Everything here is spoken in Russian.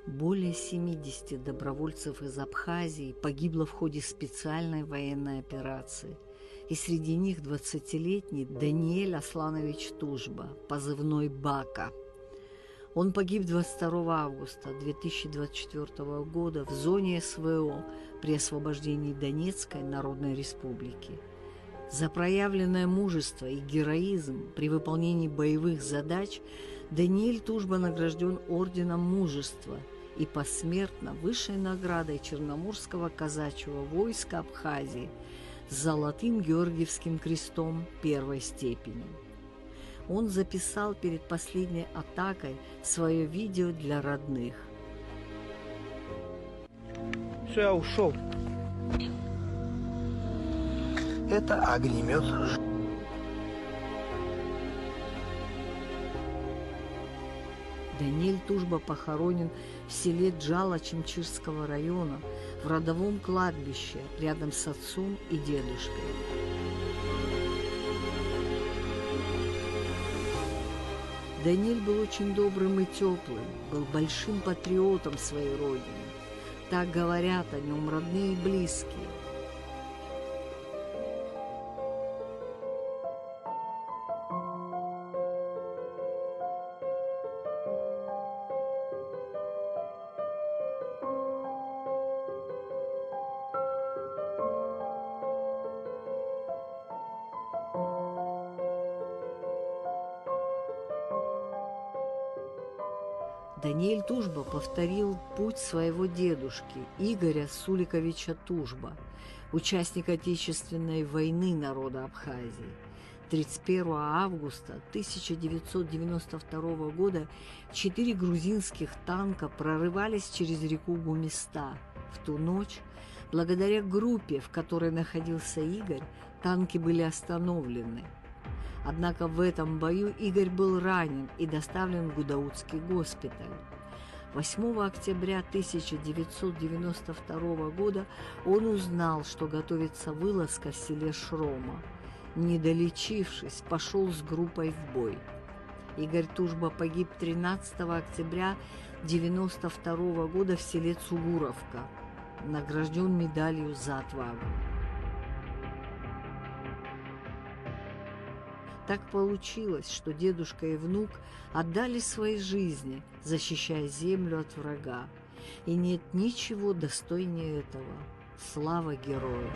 Более 70 добровольцев из Абхазии погибло в ходе специальной военной операции, и среди них 20-летний Даниэль Асланович Тужба, позывной «Бака». Он погиб 22 августа 2024 года в зоне СВО при освобождении Донецкой Народной Республики. За проявленное мужество и героизм при выполнении боевых задач Даниэль Тужба награжден Орденом Мужества и посмертно высшей наградой Черноморского казачьего войска Абхазии с Золотым Георгиевским крестом первой степени. Он записал перед последней атакой свое видео для родных. Все, я ушел. Это огнемет. Даниэль Тужба похоронен в селе Джала Чимчирского района в родовом кладбище рядом с отцом и дедушкой. Даниэль был очень добрым и теплым, был большим патриотом своей родины. Так говорят о нем родные и близкие. Даниэль Тужба повторил путь своего дедушки Игоря Суликовича Тужба, участника Отечественной войны народа Абхазии. 31 августа 1992 года 4 грузинских танка прорывались через реку Гумиста. В ту ночь, благодаря группе, в которой находился Игорь, танки были остановлены. Однако в этом бою Игорь был ранен и доставлен в Гудаутский госпиталь. 8 октября 1992 года он узнал, что готовится вылазка в селе Шрома. Не долечившись, пошел с группой в бой. Игорь Тужба погиб 13 октября 1992 года в селе Цугуровка, награжден медалью за отвагу. Так получилось, что дедушка и внук отдали свои жизни, защищая землю от врага. И нет ничего достойнее этого. Слава герою!